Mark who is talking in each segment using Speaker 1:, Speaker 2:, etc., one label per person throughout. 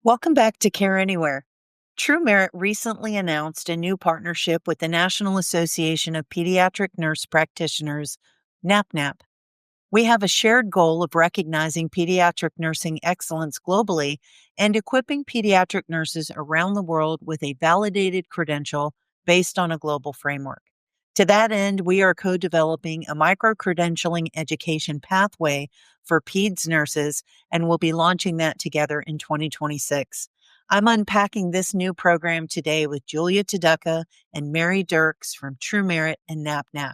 Speaker 1: Welcome back to Care Anywhere. TruMerit recently announced a new partnership with the National Association of Pediatric Nurse Practitioners, NAPNAP. We have a shared goal of recognizing pediatric nursing excellence globally and equipping pediatric nurses around the world with a validated credential based on a global framework. To that end, we are co-developing a micro-credentialing education pathway for peds nurses, and we'll be launching that together in 2026. I'm unpacking this new program today with Julia To Dutka and Mary Dirks from TruMerit and NAPNAP.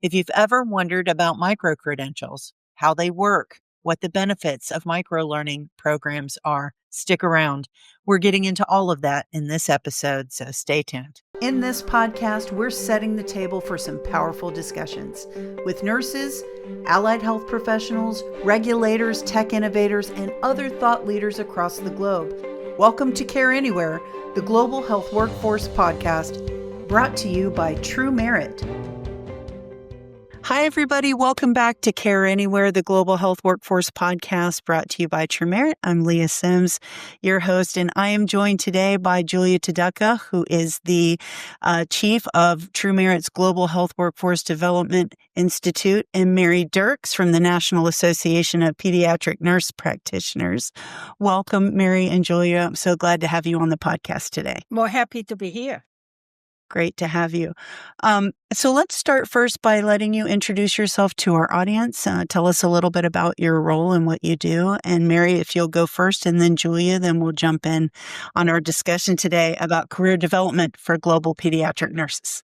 Speaker 1: If you've ever wondered about micro-credentials, how they work, what the benefits of micro-learning programs are, stick around. We're getting into all of that in this episode, so stay tuned. In this podcast, we're setting the table for some powerful discussions with nurses, allied health professionals, regulators, tech innovators, and other thought leaders across the globe. Welcome to Care Anywhere, the Global Health Workforce Podcast, brought to you by TruMerit. Hi, everybody. Welcome back to Care Anywhere, the Global Health Workforce Podcast, brought to you by TruMerit. I'm Lea Sims, your host, and I am joined today by Julia To Dutka, who is the chief of TruMerit's Global Health Workforce Development Institute, and Mary Dirks from the National Association of Pediatric Nurse Practitioners. Welcome, Mary and Julia. I'm so glad to have you on the podcast today.
Speaker 2: More happy to be here.
Speaker 1: Great to have you. So let's start first by letting you introduce yourself to our audience. Tell us a little bit about your role and what you do. And Mary, if you'll go first, and then Julia, then we'll jump in on our discussion today about career development for global pediatric nurses.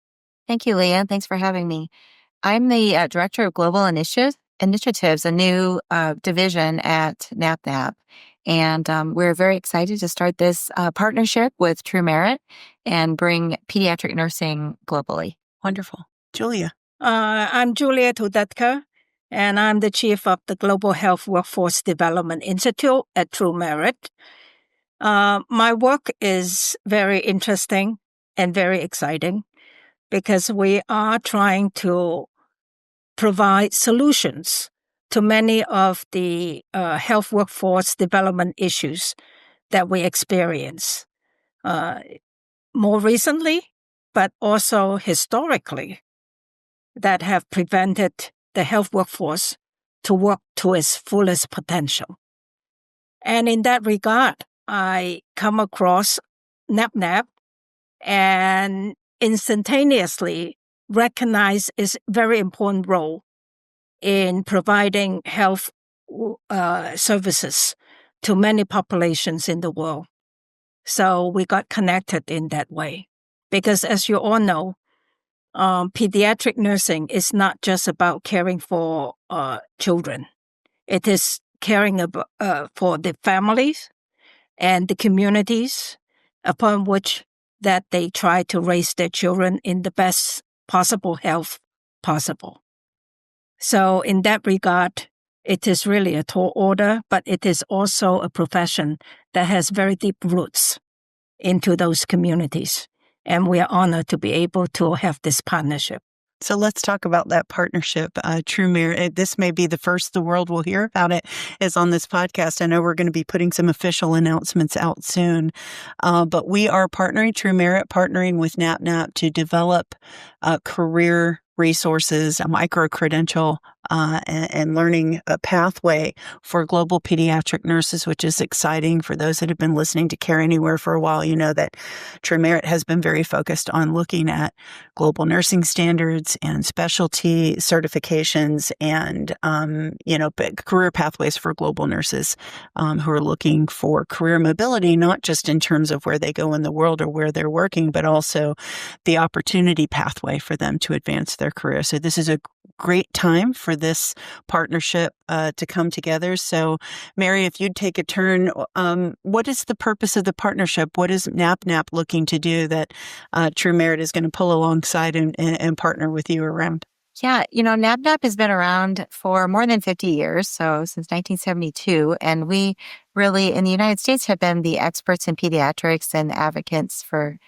Speaker 3: Thank you, Lea. Thanks for having me. I'm the Director of Global Initiatives, a new division at NAPNAP. And we're very excited to start this partnership with TruMerit and bring pediatric nursing globally.
Speaker 1: Wonderful. Julia.
Speaker 2: I'm Julia To Dutka, and I'm the chief of the Global Health Workforce Development Institute at TruMerit. My work is very interesting and very exciting because we are trying to provide solutions to many of the health workforce development issues that we experience more recently, but also historically, that have prevented the health workforce to work to its fullest potential. And in that regard, I come across NAPNAP and instantaneously recognize its very important role in providing health services to many populations in the world. So we got connected in that way. Because as you all know, pediatric nursing is not just about caring for children. It is caring for the families and the communities upon which that they try to raise their children in the best possible health possible. So in that regard, it is really a tall order, but it is also a profession that has very deep roots into those communities. And we are honored to be able to have this partnership.
Speaker 1: So let's talk about that partnership. TruMerit, this may be the first the world will hear about it, is on this podcast. I know we're going to be putting some official announcements out soon, but we are TruMerit partnering with NAPNAP to develop career resources, a micro-credential and learning pathway for global pediatric nurses, which is exciting. For those that have been listening to Care Anywhere for a while, you know that TruMerit has been very focused on looking at global nursing standards and specialty certifications and, career pathways for global nurses who are looking for career mobility, not just in terms of where they go in the world or where they're working, but also the opportunity pathway for them to advance their career. So this is a great time for this partnership to come together. So, Mary, if you'd take a turn, what is the purpose of the partnership? What is NAPNAP looking to do that TruMerit is going to pull alongside and partner with you around?
Speaker 3: Yeah, NAPNAP has been around for more than 50 years, so since 1972, and we really, in the United States, have been the experts in pediatrics and advocates for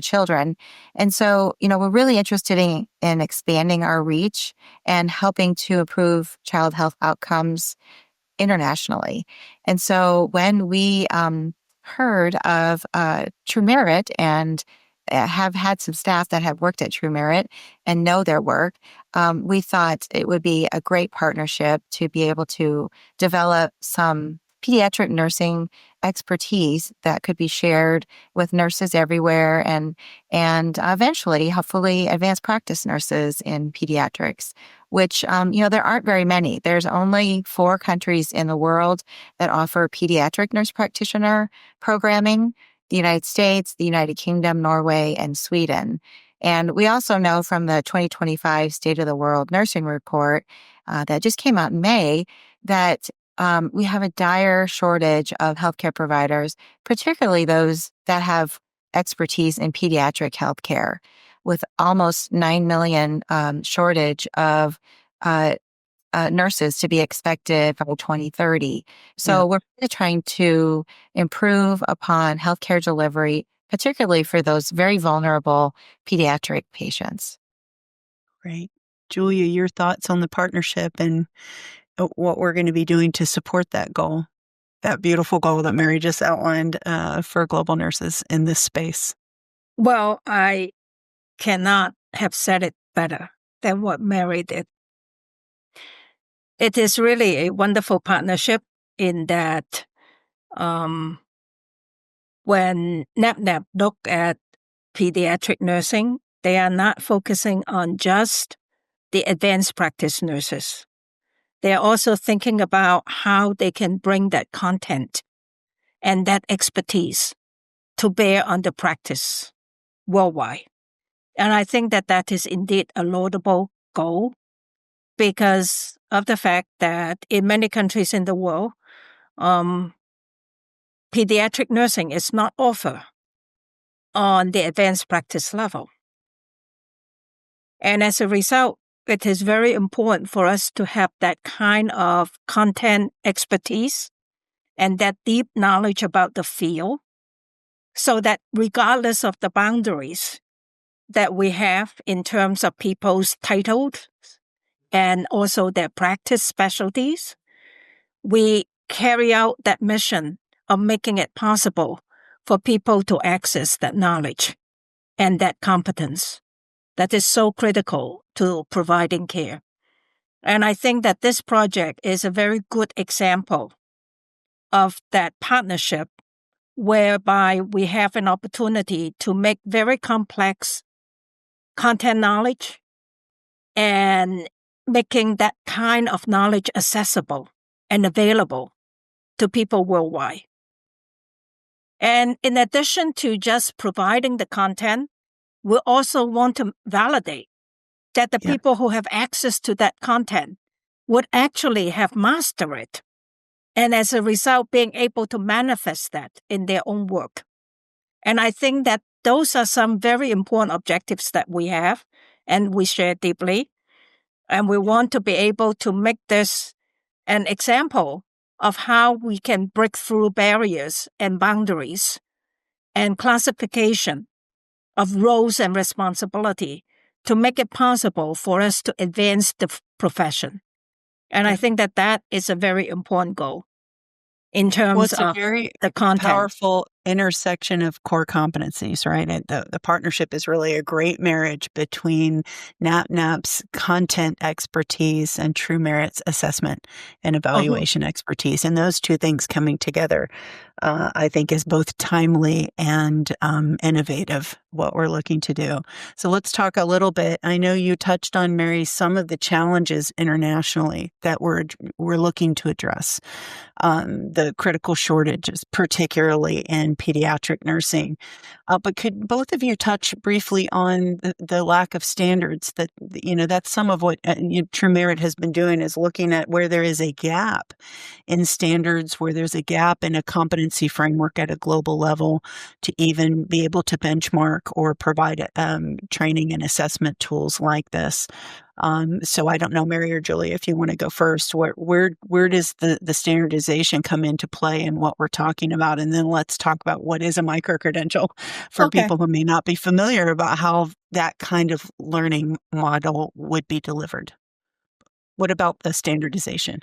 Speaker 3: children. And so, we're really interested in expanding our reach and helping to improve child health outcomes internationally. And so when we heard of TruMerit and have had some staff that have worked at TruMerit and know their work, we thought it would be a great partnership to be able to develop some pediatric nursing expertise that could be shared with nurses everywhere and eventually, hopefully, advanced practice nurses in pediatrics, which, there aren't very many. There's only 4 countries in the world that offer pediatric nurse practitioner programming: the United States, the United Kingdom, Norway, and Sweden. And we also know from the 2025 State of the World Nursing Report that just came out in May that we have a dire shortage of healthcare providers, particularly those that have expertise in pediatric healthcare, with almost 9 million shortage of nurses to be expected by 2030. So we're really trying to improve upon healthcare delivery, particularly for those very vulnerable pediatric patients.
Speaker 1: Great. Julia, your thoughts on the partnership and what we're going to be doing to support that goal, that beautiful goal that Mary just outlined for global nurses in this space?
Speaker 2: Well, I cannot have said it better than what Mary did. It is really a wonderful partnership in that when NAPNAP look at pediatric nursing, they are not focusing on just the advanced practice nurses. They are also thinking about how they can bring that content and that expertise to bear on the practice worldwide. And I think that that is indeed a laudable goal because of the fact that in many countries in the world, pediatric nursing is not offered on the advanced practice level. And as a result, it is very important for us to have that kind of content expertise and that deep knowledge about the field so that regardless of the boundaries that we have in terms of people's titles and also their practice specialties, we carry out that mission of making it possible for people to access that knowledge and that competence that is so critical to providing care. And I think that this project is a very good example of that partnership whereby we have an opportunity to make very complex content knowledge and making that kind of knowledge accessible and available to people worldwide. And in addition to just providing the content, we also want to validate that the people who have access to that content would actually have mastered it. And as a result, being able to manifest that in their own work. And I think that those are some very important objectives that we have and we share deeply. And we want to be able to make this an example of how we can break through barriers and boundaries and classification of roles and responsibility to make it possible for us to advance the profession. And I think that that is a very important goal in terms
Speaker 1: It's a
Speaker 2: of
Speaker 1: very
Speaker 2: the content.
Speaker 1: powerful intersection of core competencies, right? And the partnership is really a great marriage between NAPNAP's content expertise and TruMerit's assessment and evaluation expertise. And those two things coming together, I think, is both timely and innovative, what we're looking to do. So let's talk a little bit. I know you touched on, Mary, some of the challenges internationally that we're looking to address. The critical shortages, particularly in pediatric nursing. But could both of you touch briefly on the lack of standards that, that's some of what TruMerit has been doing, is looking at where there is a gap in standards, where there's a gap in a competency framework at a global level to even be able to benchmark or provide training and assessment tools like this. So I don't know, Mary or Julia, if you want to go first, where does the standardization come into play in what we're talking about? And then let's talk about what is a micro-credential for people who may not be familiar about how that kind of learning model would be delivered. What about the standardization?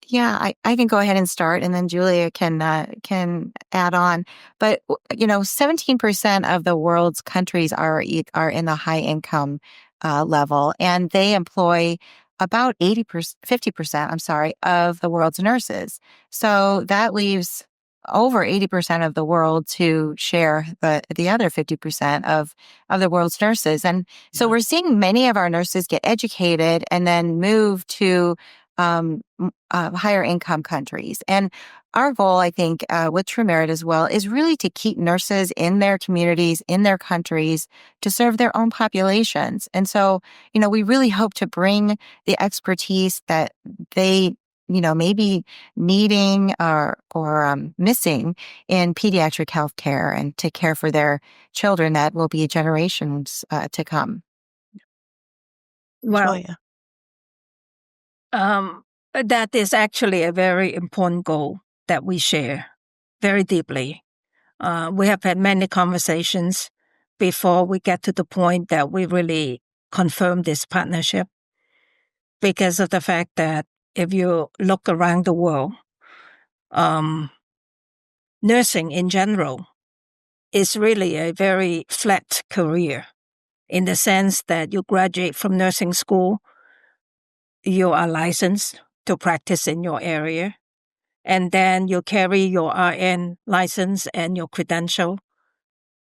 Speaker 3: Yeah, I can go ahead and start, and then Julia can add on. But 17% of the world's countries are in the high income level, and they employ about 50%, I'm sorry, of the world's nurses. So that leaves over 80% of the world to share the other 50% of the world's nurses. And so we're seeing many of our nurses get educated and then move to higher income countries. And our goal, I think, with TruMerit as well, is really to keep nurses in their communities, in their countries, to serve their own populations. And so, we really hope to bring the expertise that they, may be needing or missing in pediatric healthcare and to care for their children that will be generations to come.
Speaker 2: Well,
Speaker 1: Julia.
Speaker 2: that is actually a very important goal that we share very deeply. We have had many conversations before we get to the point that we really confirm this partnership, because of the fact that if you look around the world, nursing in general is really a very flat career, in the sense that you graduate from nursing school, you are licensed to practice in your area, and then you carry your RN license and your credential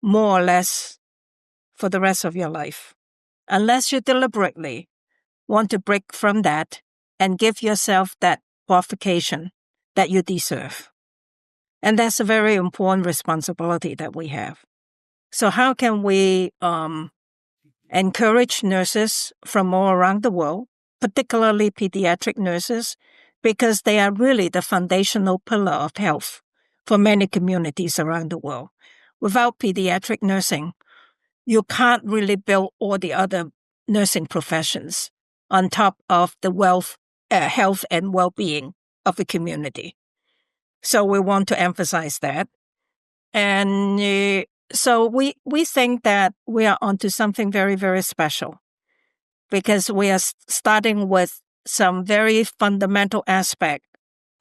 Speaker 2: more or less for the rest of your life, unless you deliberately want to break from that and give yourself that qualification that you deserve. And that's a very important responsibility that we have. So how can we encourage nurses from all around the world, particularly pediatric nurses, because they are really the foundational pillar of health for many communities around the world. Without pediatric nursing, you can't really build all the other nursing professions on top of the health and well-being of the community. So we want to emphasize that. And so we think that we are onto something very, very special, because we are starting with some very fundamental aspect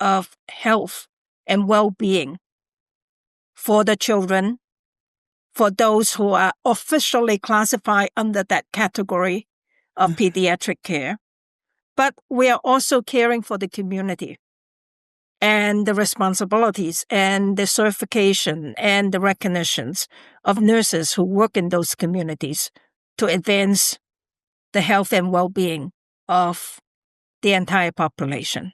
Speaker 2: of health and well-being for the children, for those who are officially classified under that category of pediatric care. But we are also caring for the community and the responsibilities and the certification and the recognitions of nurses who work in those communities to advance the health and well-being of the entire population.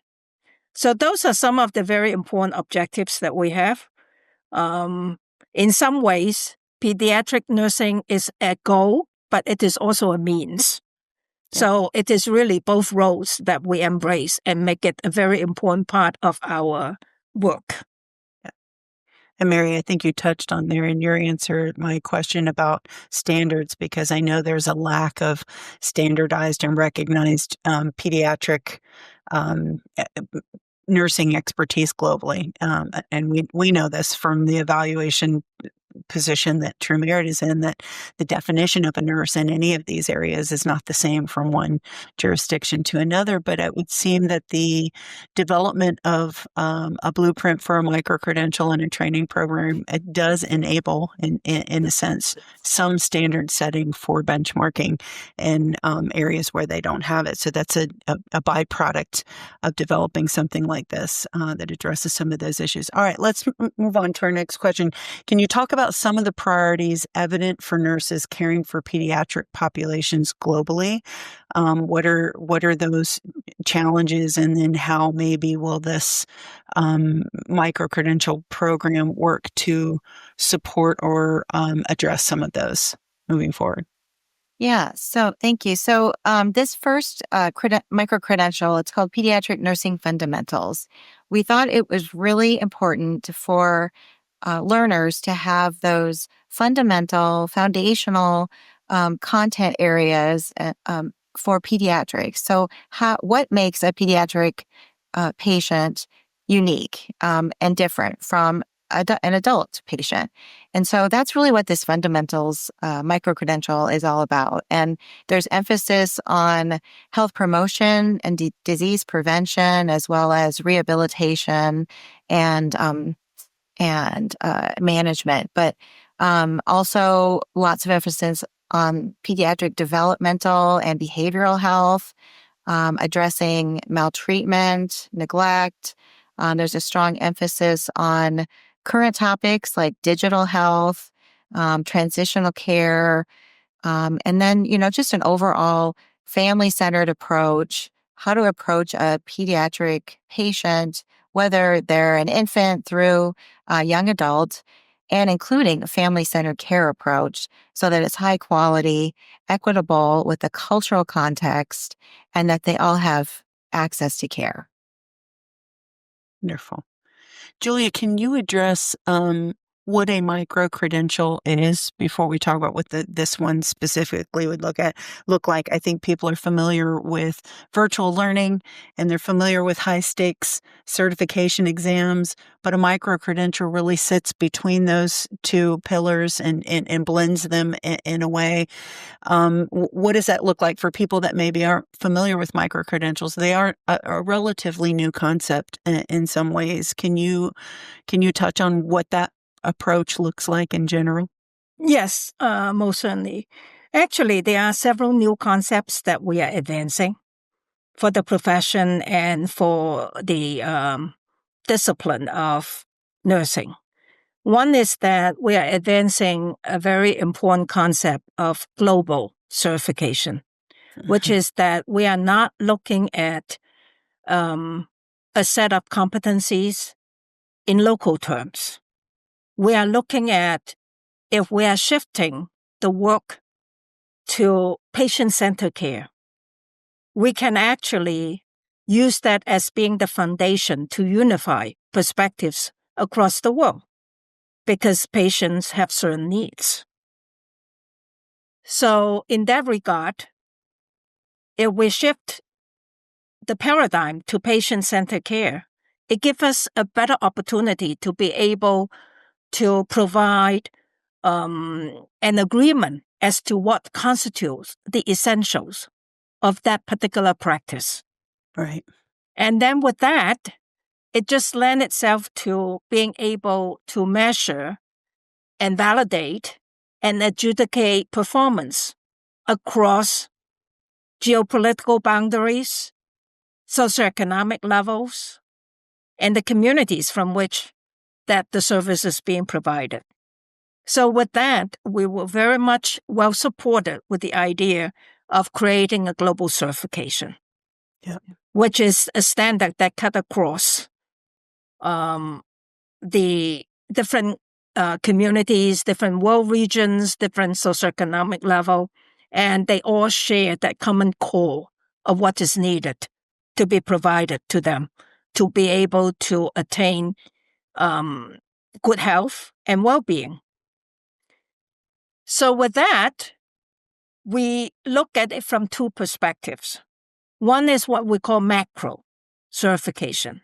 Speaker 2: So those are some of the very important objectives that we have. In some ways, pediatric nursing is a goal, but it is also a means. So it is really both roles that we embrace and make it a very important part of our work.
Speaker 1: And Mary, I think you touched on there in your answer my question about standards, because I know there's a lack of standardized and recognized pediatric nursing expertise globally. And we know this from the evaluation position that TruMerit is in, that the definition of a nurse in any of these areas is not the same from one jurisdiction to another. But it would seem that the development of a blueprint for a micro-credential and a training program, it does enable, in a sense, some standard setting for benchmarking in areas where they don't have it. So that's a byproduct of developing something like this that addresses some of those issues. All right, let's move on to our next question. Can you talk about some of the priorities evident for nurses caring for pediatric populations globally? What are those challenges, and then how maybe will this micro-credential program work to support or address some of those moving forward?
Speaker 3: Yeah, so thank you. So this first micro-credential, it's called Pediatric Nursing Fundamentals. We thought it was really important for learners to have those fundamental, foundational content areas for pediatrics. So what makes a pediatric patient unique and different from an adult patient. And so that's really what this fundamentals micro-credential is all about. And there's emphasis on health promotion and disease prevention, as well as rehabilitation and management, but also lots of emphasis on pediatric developmental and behavioral health, addressing maltreatment, neglect. There's a strong emphasis on current topics like digital health, transitional care, and then, just an overall family-centered approach, how to approach a pediatric patient, whether they're an infant through a young adult, and including a family-centered care approach so that it's high quality, equitable with a cultural context, and that they all have access to care.
Speaker 1: Wonderful. Julia, can you address what a micro-credential is before we talk about what this one specifically would look like? I think people are familiar with virtual learning and they're familiar with high-stakes certification exams, but a micro-credential really sits between those two pillars and blends them in a way. What does that look like for people that maybe aren't familiar with micro-credentials? They are a relatively new concept in some ways. Can you touch on what that approach looks like in general?
Speaker 2: Yes, most certainly. Actually, there are several new concepts that we are advancing for the profession and for the discipline of nursing. One is that we are advancing a very important concept of global certification, which is that we are not looking at a set of competencies in local terms. We are looking at if we are shifting the work to patient-centered care, we can actually use that as being the foundation to unify perspectives across the world because patients have certain needs. So in that regard, if we shift the paradigm to patient-centered care, it gives us a better opportunity to be able to provide an agreement as to what constitutes the essentials of that particular practice.
Speaker 1: Right.
Speaker 2: And then with that, it just lends itself to being able to measure and validate and adjudicate performance across geopolitical boundaries, socioeconomic levels, and the communities from which that the service is being provided. So with that, we were very much well supported with the idea of creating a global certification, which is a standard that cut across the different communities, different world regions, different socioeconomic level, and they all share that common core of what is needed to be provided to them to be able to attain good health and well-being. So with that, we look at it from two perspectives. One is what we call macro certification.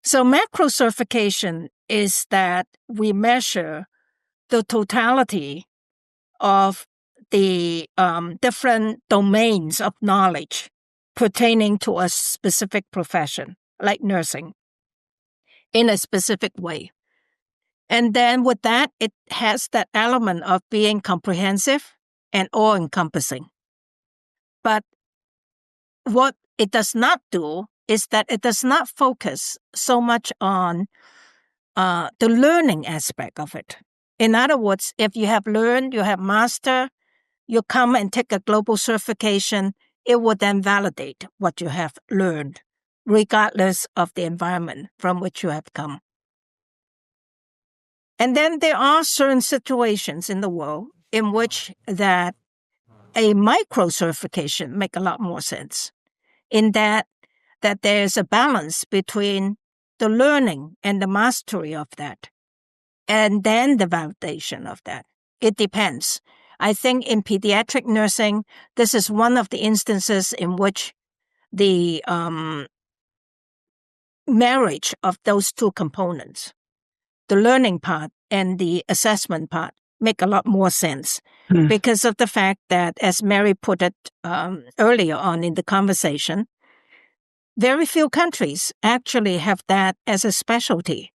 Speaker 2: So macro certification is that we measure the totality of the different domains of knowledge pertaining to a specific profession, like nursing, in a specific way. And then with that, it has that element of being comprehensive and all-encompassing. But what it does not do is that it does not focus so much on the learning aspect of it. In other words, if you have learned, you have mastered, you come and take a global certification, it will then validate what you have learned, regardless of the environment from which you have come. And then there are certain situations in the world in which that a micro-certification make a lot more sense, in that there's a balance between the learning and the mastery of that, and then the validation of that. It depends. I think in pediatric nursing, this is one of the instances in which the marriage of those two components the learning part and the assessment part make a lot more sense because of the fact that, as Mary put it earlier on in the conversation, very few countries actually have that as a specialty,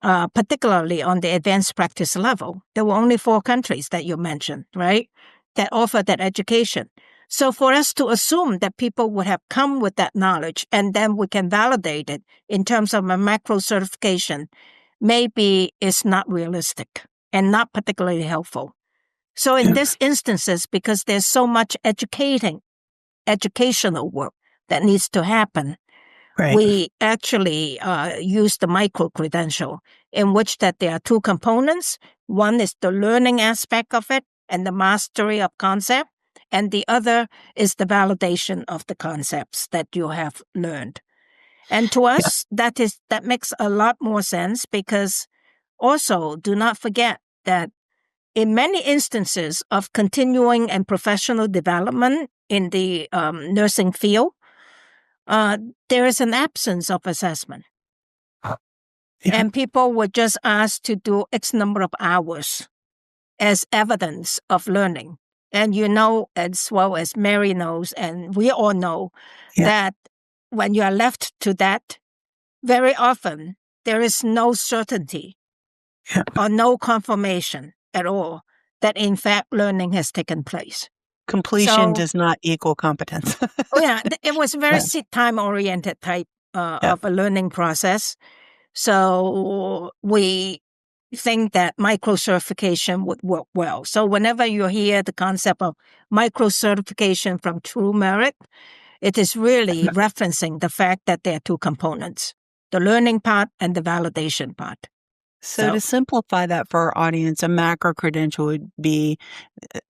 Speaker 2: particularly on the advanced practice level. There were only 4 countries that you mentioned, right, that offer that education. So for us to assume that people would have come with that knowledge and then we can validate it in terms of a macro certification maybe is not realistic and not particularly helpful. So in these instances, because there's so much educational work that needs to happen, we actually use the micro-credential, in which that there are 2 components. One is the learning aspect of it and the mastery of concept, and the other is the validation of the concepts that you have learned. And to us, that makes a lot more sense, because also do not forget that in many instances of continuing and professional development in the nursing field, there is an absence of assessment. And people were just asked to do X number of hours as evidence of learning. And you know, as well as Mary knows, and we all know, that when you are left to that, very often there is no certainty or no confirmation at all that in fact learning has taken place.
Speaker 1: Completion does not equal competence.
Speaker 2: It was very seat time oriented type of a learning process. So we think that micro-certification would work well. So whenever you hear the concept of micro-certification from TruMerit, it is really referencing the fact that there are 2 components, the learning part and the validation part.
Speaker 1: So to simplify that for our audience, a macro-credential would be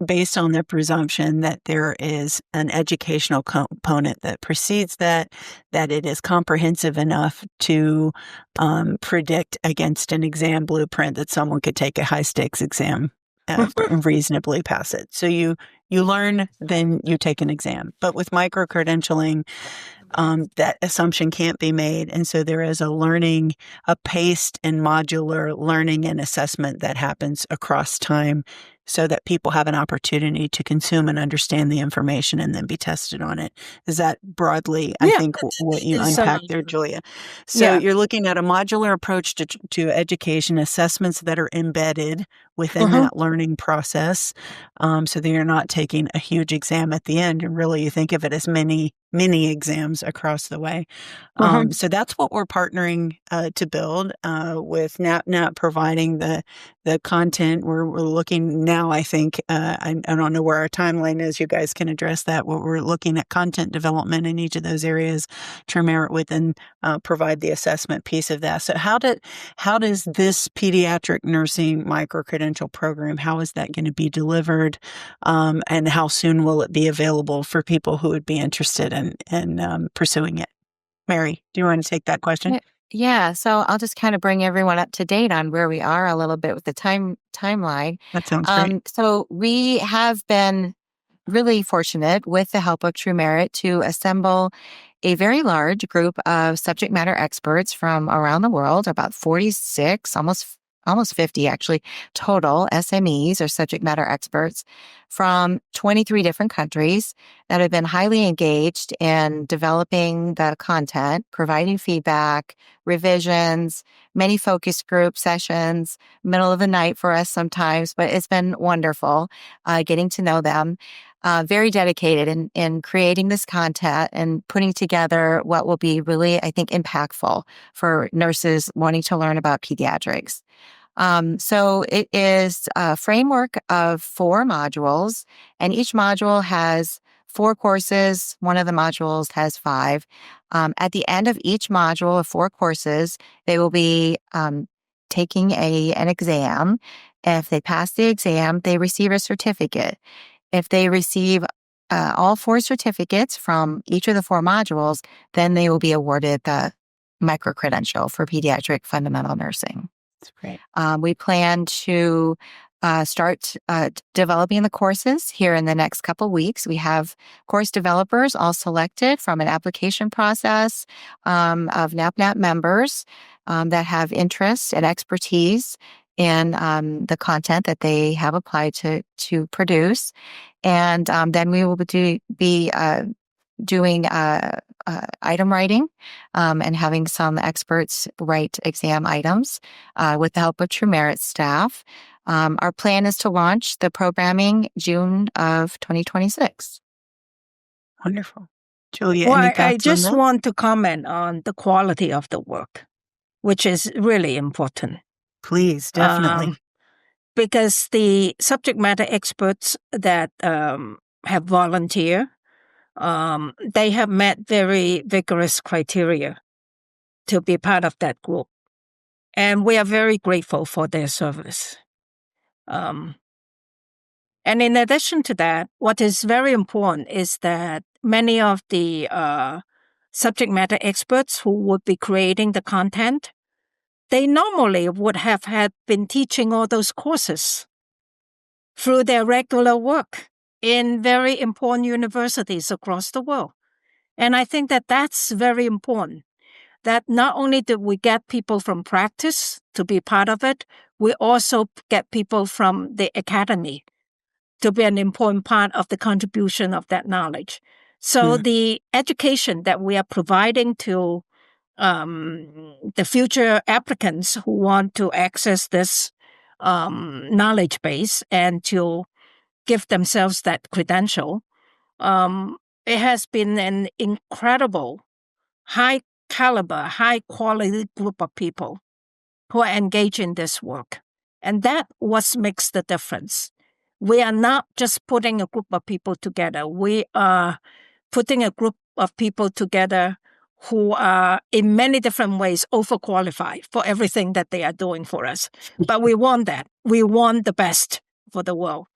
Speaker 1: based on the presumption that there is an educational component that precedes that it is comprehensive enough to predict against an exam blueprint that someone could take a high-stakes exam and reasonably pass it. So you learn, then you take an exam. But with micro-credentialing, that assumption can't be made. And so there is a paced and modular learning and assessment that happens across time so that people have an opportunity to consume and understand the information and then be tested on it. Is that broadly, I think, what you unpacked there, Julia? So you're looking at a modular approach to education, assessments that are embedded within that learning process, so that you're not taking a huge exam at the end. And really, you think of it as many exams across the way. So that's what we're partnering to build with NAPNAP providing the content. We're looking now, I think, I don't know where our timeline is. You guys can address that. We're looking at content development in each of those areas. TruMerit would then provide the assessment piece of that. So how does this pediatric nursing micro-credential program, how is that going to be delivered? And how soon will it be available for people who would be interested in pursuing it? Mary, do you want to take that question?
Speaker 3: Yeah, so I'll just kind of bring everyone up to date on where we are a little bit with the timeline.
Speaker 1: That sounds great.
Speaker 3: So we have been really fortunate, with the help of TruMerit, to assemble a very large group of subject matter experts from around the world, about 46, almost 50 actually, total SMEs or subject matter experts from 23 different countries that have been highly engaged in developing the content, providing feedback, revisions, many focus group sessions, middle of the night for us sometimes, but it's been wonderful getting to know them. Very dedicated in creating this content and putting together what will be really, I think, impactful for nurses wanting to learn about pediatrics. So it is a framework of 4 modules, and each module has 4 courses. One of the modules has 5. At the end of each module of 4 courses, they will be taking an exam. If they pass the exam, they receive a certificate. If they receive all 4 certificates from each of the 4 modules, then they will be awarded the micro-credential for pediatric fundamental nursing.
Speaker 1: That's great.
Speaker 3: We plan to start developing the courses here in the next couple weeks. We have course developers all selected from an application process of NAPNAP members that have interest and expertise in the content that they have applied to produce. And then we will be doing item writing and having some experts write exam items with the help of TruMerit staff. Our plan is to launch the programming June of 2026.
Speaker 1: Wonderful. Julia,
Speaker 2: Well,
Speaker 1: any
Speaker 2: I
Speaker 1: thoughts on
Speaker 2: just
Speaker 1: that?
Speaker 2: want to comment on the quality of the work, which is really important.
Speaker 1: Please, definitely.
Speaker 2: Because the subject matter experts that have volunteered, they have met very vigorous criteria to be part of that group. And we are very grateful for their service. And in addition to that, what is very important is that many of the subject matter experts who would be creating the content, they normally would have had been teaching all those courses through their regular work in very important universities across the world. And I think that that's very important, that not only did we get people from practice to be part of it, we also get people from the academy to be an important part of the contribution of that knowledge. So the education that we are providing to the future applicants who want to access this knowledge base and to give themselves that credential, it has been an incredible, high caliber, high quality group of people who are engaged in this work. And that what makes the difference. We are not just putting a group of people together. We are putting a group of people together who are in many different ways overqualified for everything that they are doing for us. But we want that. We want the best for the world.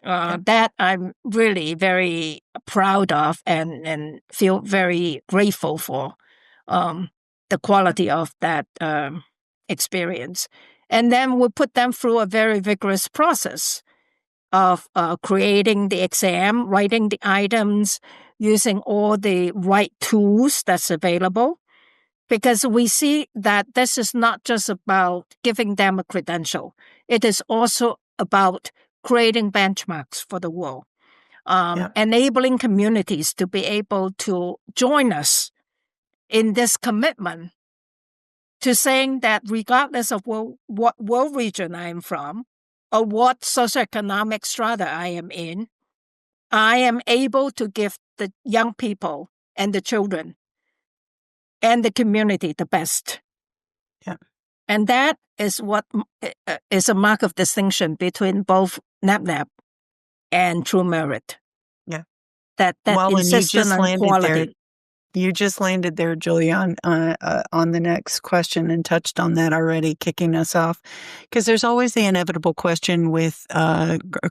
Speaker 2: That I'm really very proud of and feel very grateful for the quality of that experience. And then we put them through a very vigorous process of creating the exam, writing the items, using all the right tools that's available. Because we see that this is not just about giving them a credential. It is also about creating benchmarks for the world, enabling communities to be able to join us in this commitment to saying that regardless of what world region I am from or what socioeconomic strata I am in, I am able to give the young people and the children and the community the best.
Speaker 1: Yeah.
Speaker 2: And that is what is a mark of distinction between both NAPNAP and TruMerit.
Speaker 1: Yeah.
Speaker 2: That
Speaker 1: Well, and you
Speaker 2: insistence
Speaker 1: just
Speaker 2: on
Speaker 1: landed there.
Speaker 2: quality.
Speaker 1: You just landed there, Julia, on the next question and touched on that already, kicking us off. Because there's always the inevitable question with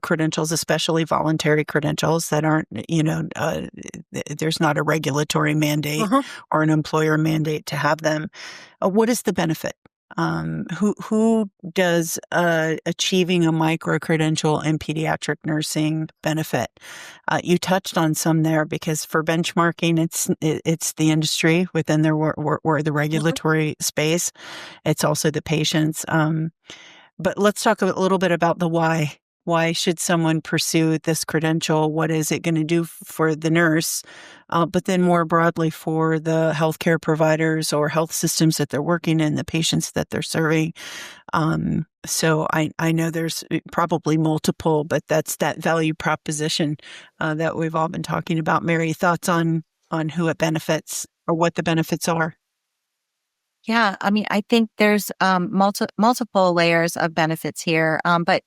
Speaker 1: credentials, especially voluntary credentials that aren't, there's not a regulatory mandate or an employer mandate to have them. What is the benefit? Who does achieving a micro-credential in pediatric nursing benefit? You touched on some there because for benchmarking, it's the industry within their or the regulatory space. It's also the patients. But let's talk a little bit about the why. Why should someone pursue this credential? What is it going to do for the nurse? But then more broadly for the healthcare providers or health systems that they're working in, the patients that they're serving. So I know there's probably multiple, but that's that value proposition that we've all been talking about. Mary, thoughts on who it benefits or what the benefits are?
Speaker 3: Yeah, I mean, I think there's multiple layers of benefits here. But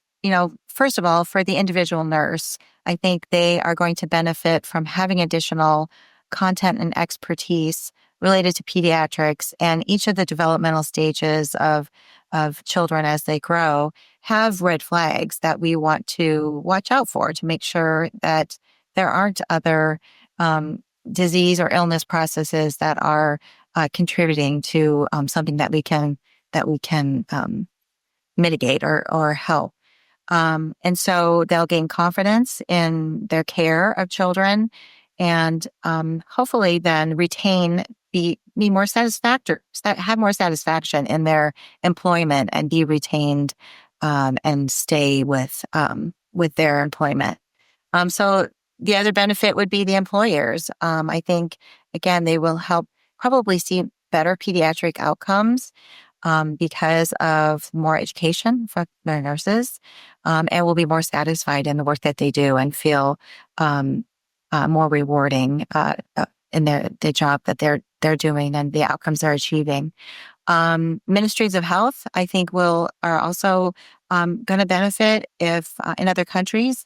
Speaker 3: first of all, for the individual nurse, I think they are going to benefit from having additional content and expertise related to pediatrics, and each of the developmental stages of children as they grow have red flags that we want to watch out for to make sure that there aren't other disease or illness processes that are contributing to something that we can mitigate or help. And so they'll gain confidence in their care of children and hopefully then be more have more satisfaction in their employment and be retained and stay with their employment. So the other benefit would be the employers. I think, again, they will help probably see better pediatric outcomes because of more education for their nurses, and will be more satisfied in the work that they do and feel more rewarding in the job that they're doing and the outcomes they're achieving. Ministries of health, I think, are also going to benefit if in other countries,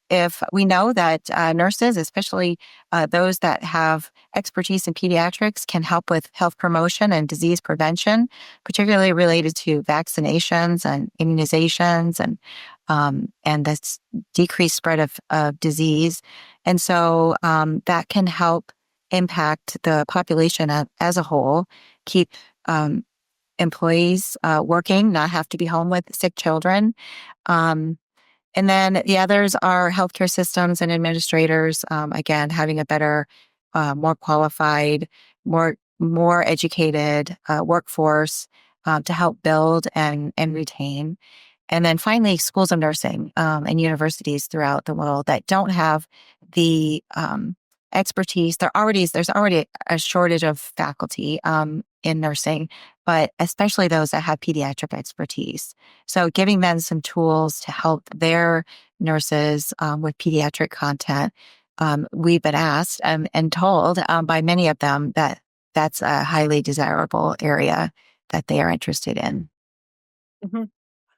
Speaker 3: if we know that nurses, especially those that have expertise in pediatrics, can help with health promotion and disease prevention, particularly related to vaccinations and immunizations and this decreased spread of disease. And so that can help impact the population as a whole, keep employees working, not have to be home with sick children. And then the others are healthcare systems and administrators, again, having a better, more qualified, more educated workforce to help build and retain. And then finally, schools of nursing and universities throughout the world that don't have the expertise. There's already a shortage of faculty in nursing, but especially those that have pediatric expertise. So giving them some tools to help their nurses with pediatric content. We've been asked and told by many of them that that's a highly desirable area that they are interested in.
Speaker 2: Mm-hmm.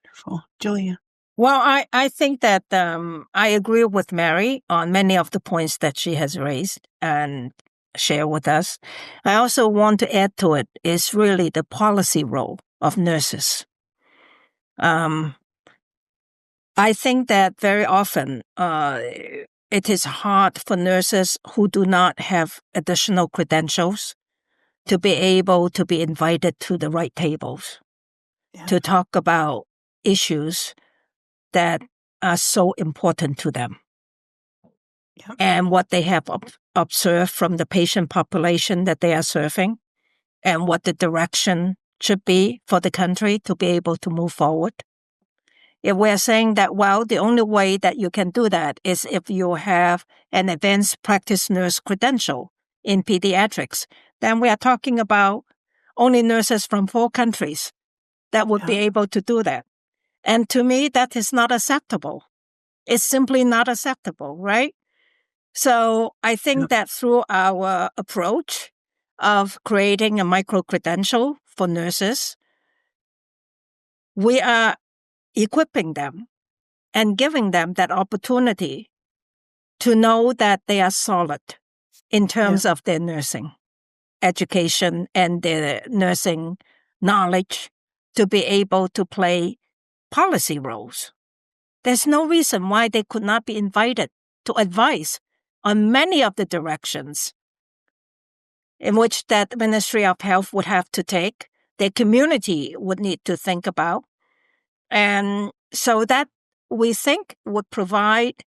Speaker 1: Wonderful. Julia.
Speaker 2: Well, I think that I agree with Mary on many of the points that she has raised and shared with us. I also want to add to it is really the policy role of nurses. I think that very often it is hard for nurses who do not have additional credentials to be able to be invited to the right tables to talk about issues that are so important to them. Yep. And what they have observed from the patient population that they are serving and what the direction should be for the country to be able to move forward. If we're saying that, well, the only way that you can do that is if you have an advanced practice nurse credential in pediatrics, then we are talking about only nurses from 4 countries that would be able to do that. And to me, that is not acceptable. It's simply not acceptable, right? So I think that through our approach of creating a micro-credential for nurses, we are equipping them and giving them that opportunity to know that they are solid in terms of their nursing education and their nursing knowledge to be able to play policy roles. There's no reason why they could not be invited to advise on many of the directions in which that Ministry of Health would have to take, their community would need to think about. And so that we think would provide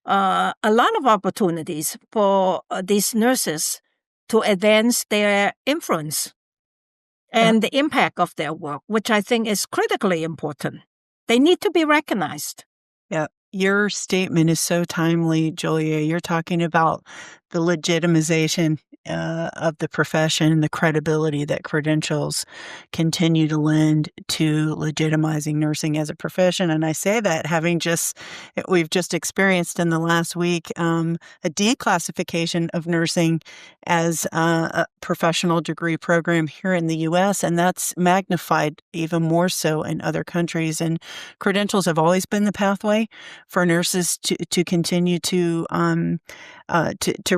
Speaker 2: a lot of opportunities for these nurses to advance their influence and the impact of their work, which I think is critically important. They need to be recognized.
Speaker 1: Yeah. Your statement is so timely, Julia. You're talking about the legitimization of the profession, the credibility that credentials continue to lend to legitimizing nursing as a profession. And I say that we've just experienced in the last week a declassification of nursing as a professional degree program here in the U.S., and that's magnified even more so in other countries. And credentials have always been the pathway for nurses to continue to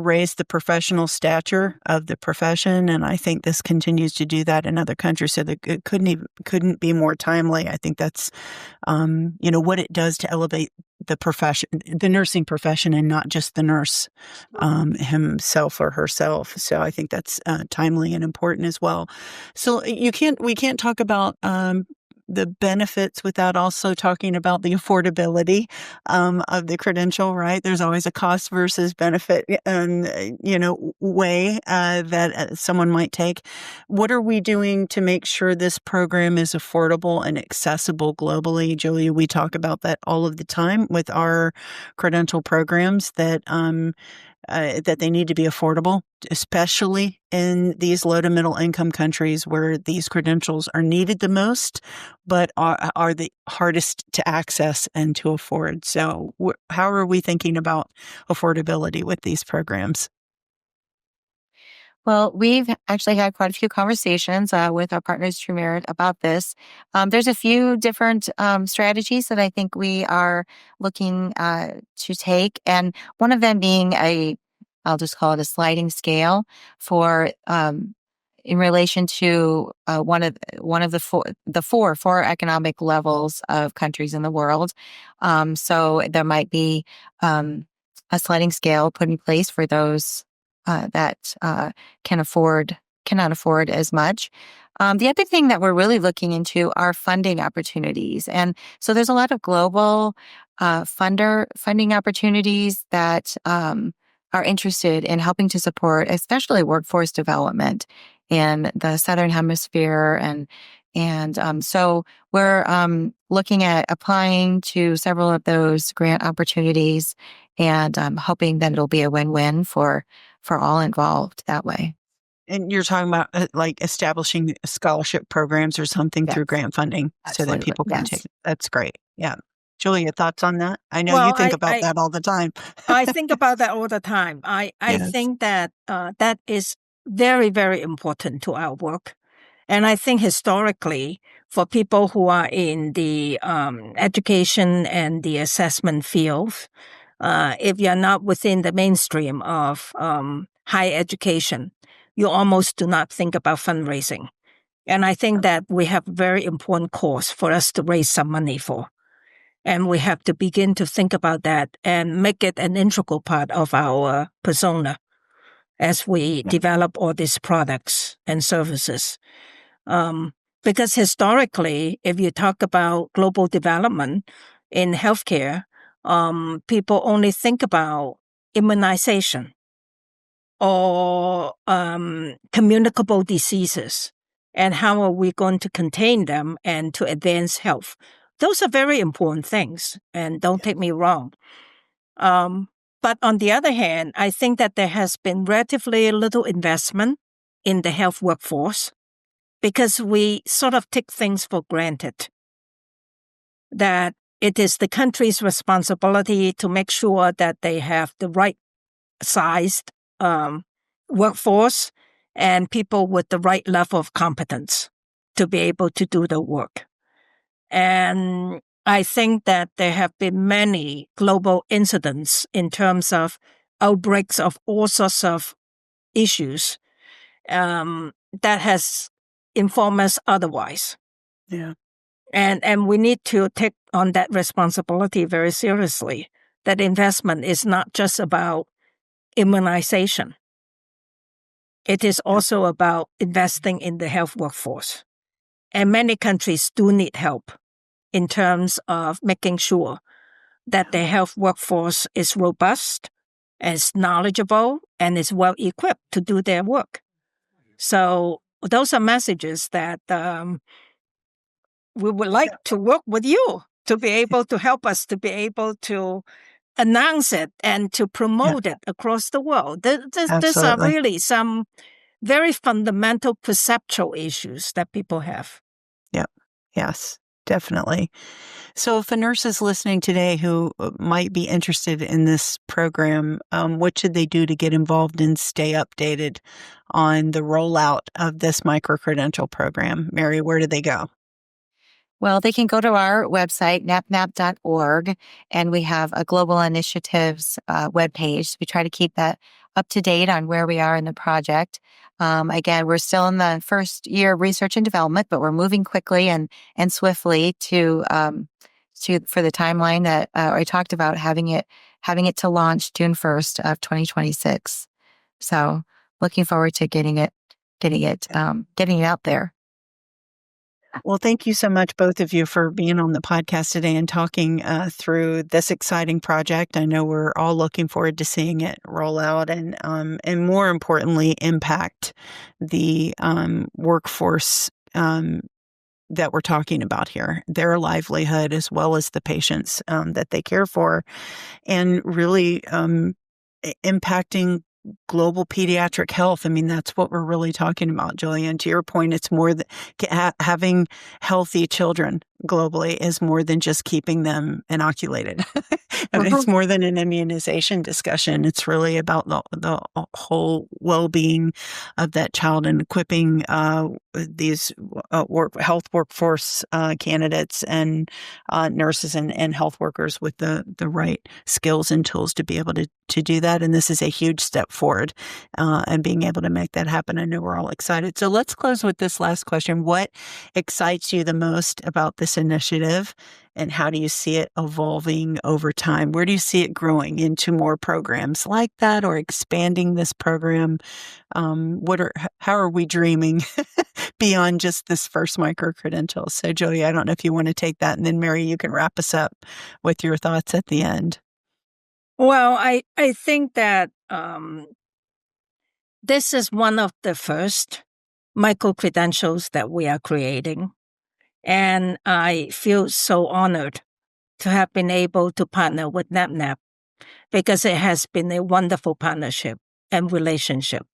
Speaker 1: raise the professional stature of the profession, and I think this continues to do that in other countries. So it couldn't be more timely. I think that's what it does to elevate the profession, the nursing profession, and not just the nurse himself or herself. So I think that's timely and important as well. So we can't talk about the benefits without also talking about the affordability of the credential, right? There's always a cost versus benefit, way that someone might take. What are we doing to make sure this program is affordable and accessible globally? Julia, we talk about that all of the time with our credential programs that they need to be affordable, especially in these low to middle income countries where these credentials are needed the most, but are the hardest to access and to afford. So how are we thinking about affordability with these programs?
Speaker 3: Well, we've actually had quite a few conversations with our partners, TruMerit, about this. There's a few different strategies that I think we are looking to take, and one of them being I'll just call it a sliding scale for in relation to one of the four economic levels of countries in the world. So there might be a sliding scale put in place for those that cannot afford as much. The other thing that we're really looking into are funding opportunities. And so there's a lot of global funding opportunities that are interested in helping to support, especially workforce development in the Southern Hemisphere. And so we're looking at applying to several of those grant opportunities and hoping that it'll be a win-win for all involved that way.
Speaker 1: And you're talking about like establishing scholarship programs or something
Speaker 3: Yes,
Speaker 1: through grant funding so that
Speaker 3: absolutely.
Speaker 1: people can
Speaker 3: Yes.
Speaker 1: take it. That's great. Yeah. Julia, thoughts on that? I know you
Speaker 2: Well,
Speaker 1: think about that all the time.
Speaker 2: I think about that all the time. I
Speaker 1: Yes.
Speaker 2: think that that is very, very important to our work. And I think historically, for people who are in the education and the assessment field, if you're not within the mainstream of higher education, you almost do not think about fundraising. And I think that we have a very important cause for us to raise some money for. And we have to begin to think about that and make it an integral part of our persona as we develop all these products and services. Because historically, if you talk about global development in healthcare, people only think about immunization or communicable diseases and how are we going to contain them and to advance health. Those are very important things, and don't take me wrong. But on the other hand, I think that there has been relatively little investment in the health workforce because we sort of take things for granted. That it is the country's responsibility to make sure that they have the right sized workforce and people with the right level of competence to be able to do the work. And I think that there have been many global incidents in terms of outbreaks of all sorts of issues that has informed us otherwise.
Speaker 1: Yeah.
Speaker 2: And we need to take on that responsibility very seriously. That investment is not just about immunization. It is also about investing in the health workforce. And many countries do need help in terms of making sure that the health workforce is robust, is knowledgeable, and is well equipped to do their work. So those are messages that we would like to work with you to be able to help us to be able to announce it and to promote it across the world. These are really some very fundamental perceptual issues that people have.
Speaker 1: Yep. Yes, definitely. So if a nurse is listening today who might be interested in this program, what should they do to get involved and stay updated on the rollout of this micro-credential program? Mary, where do they go?
Speaker 3: Well, they can go to our website, napnap.org, and we have a global initiatives webpage. We try to keep that up to date on where we are in the project. Again, we're still in the first year of research and development, but we're moving quickly and swiftly for the timeline that I talked about, having it to launch June 1st of 2026. So looking forward to getting it out there.
Speaker 1: Well, thank you so much, both of you, for being on the podcast today and talking through this exciting project. I know we're all looking forward to seeing it roll out and more importantly, impact the workforce that we're talking about here, their livelihood as well as the patients that they care for, and really impacting global pediatric health. I mean, that's what we're really talking about, Julia. And to your point, it's more that having healthy children globally is more than just keeping them inoculated. It's more than an immunization discussion. It's really about the whole well-being of that child and equipping these health workforce candidates and nurses and health workers with the right skills and tools to be able to do that. And this is a huge step forward and being able to make that happen. I know we're all excited. So let's close with this last question. What excites you the most about this initiative, and how do you see it evolving over time? Where do you see it growing into more programs like that, or expanding this program? How are we dreaming beyond just this first micro-credential? So Julia, I don't know if you want to take that, and then Mary, you can wrap us up with your thoughts at the end.
Speaker 2: Well, I think that this is one of the first micro-credentials that we are creating. And I feel so honored to have been able to partner with NAPNAP, because it has been a wonderful partnership and relationship.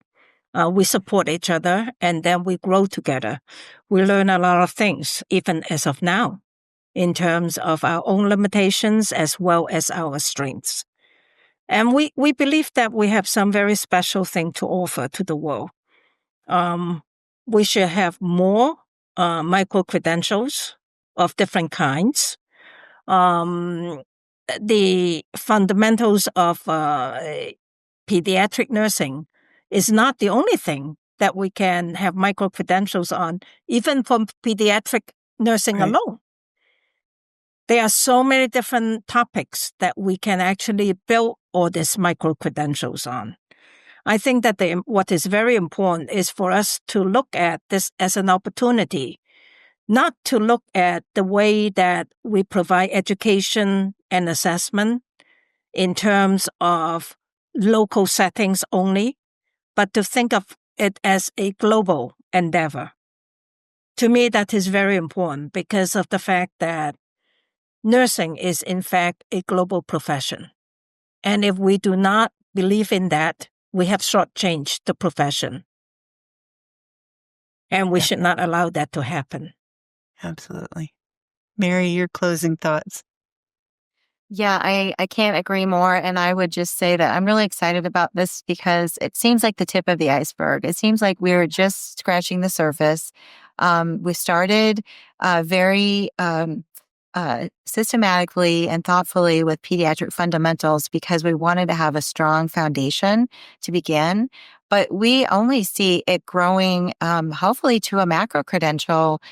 Speaker 2: We support each other, and then we grow together. We learn a lot of things, even as of now, in terms of our own limitations as well as our strengths. And we believe that we have some very special thing to offer to the world. We should have more micro-credentials of different kinds. The fundamentals of pediatric nursing is not the only thing that we can have micro-credentials on, even from pediatric nursing alone. There are so many different topics that we can actually build all these micro-credentials on. I think that what is very important is for us to look at this as an opportunity, not to look at the way that we provide education and assessment in terms of local settings only, but to think of it as a global endeavor. To me, that is very important because of the fact that nursing is, in fact, a global profession. And if we do not believe in that, we have shortchanged the profession. And we should not allow that to happen.
Speaker 1: Absolutely. Mary, your closing thoughts.
Speaker 3: Yeah, I can't agree more. And I would just say that I'm really excited about this because it seems like the tip of the iceberg. It seems like we're just scratching the surface. We started very systematically and thoughtfully with pediatric fundamentals because we wanted to have a strong foundation to begin. But we only see it growing, hopefully, to a macro-credential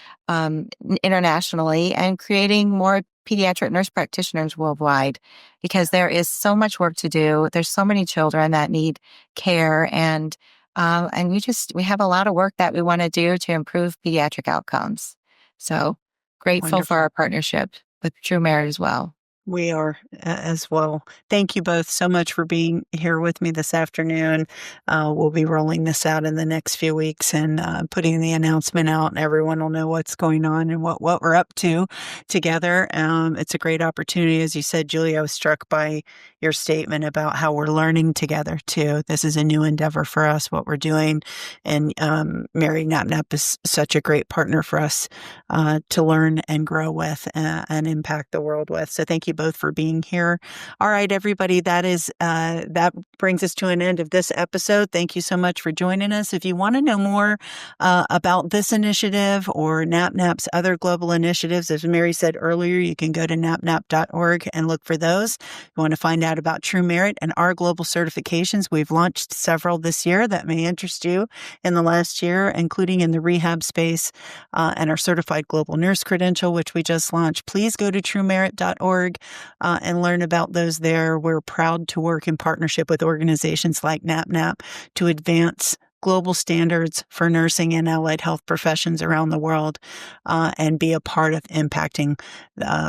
Speaker 3: internationally and creating more pediatric nurse practitioners worldwide, because there is so much work to do. There's so many children that need care, and we have a lot of work that we want to do to improve pediatric outcomes. So grateful for our partnership with TruMerit as well.
Speaker 1: We are as well. Thank you both so much for being here with me this afternoon. We'll be rolling this out in the next few weeks and putting the announcement out, and everyone will know what's going on and what we're up to together. It's a great opportunity. As you said, Julia, I was struck by your statement about how we're learning together too. This is a new endeavor for us, what we're doing. And Mary, NAPNAP is such a great partner for us to learn and grow with and impact the world with. So thank you both for being here. All right, everybody, that brings us to an end of this episode. Thank you so much for joining us. If you want to know more about this initiative or NAPNAP's other global initiatives, as Mary said earlier, you can go to napnap.org and look for those. If you want to find out about TruMerit and our global certifications, we've launched several this year that may interest you in the last year, including in the rehab space and our certified global nurse credential, which we just launched. Please go to TruMerit.org and learn about those there. We're proud to work in partnership with organizations like NAPNAP to advance global standards for nursing and allied health professions around the world and be a part of impacting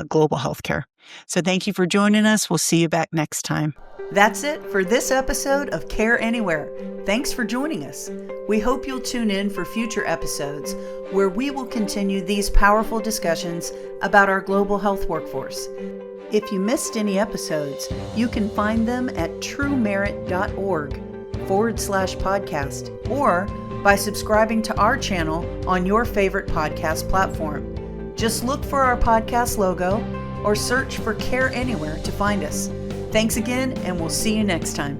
Speaker 1: global healthcare. So thank you for joining us. We'll see you back next time. That's it for this episode of Care Anywhere. Thanks for joining us. We hope you'll tune in for future episodes where we will continue these powerful discussions about our global health workforce. If you missed any episodes, you can find them at trumerit.org/podcast or by subscribing to our channel on your favorite podcast platform. Just look for our podcast logo or search for Care Anywhere to find us. Thanks again, and we'll see you next time.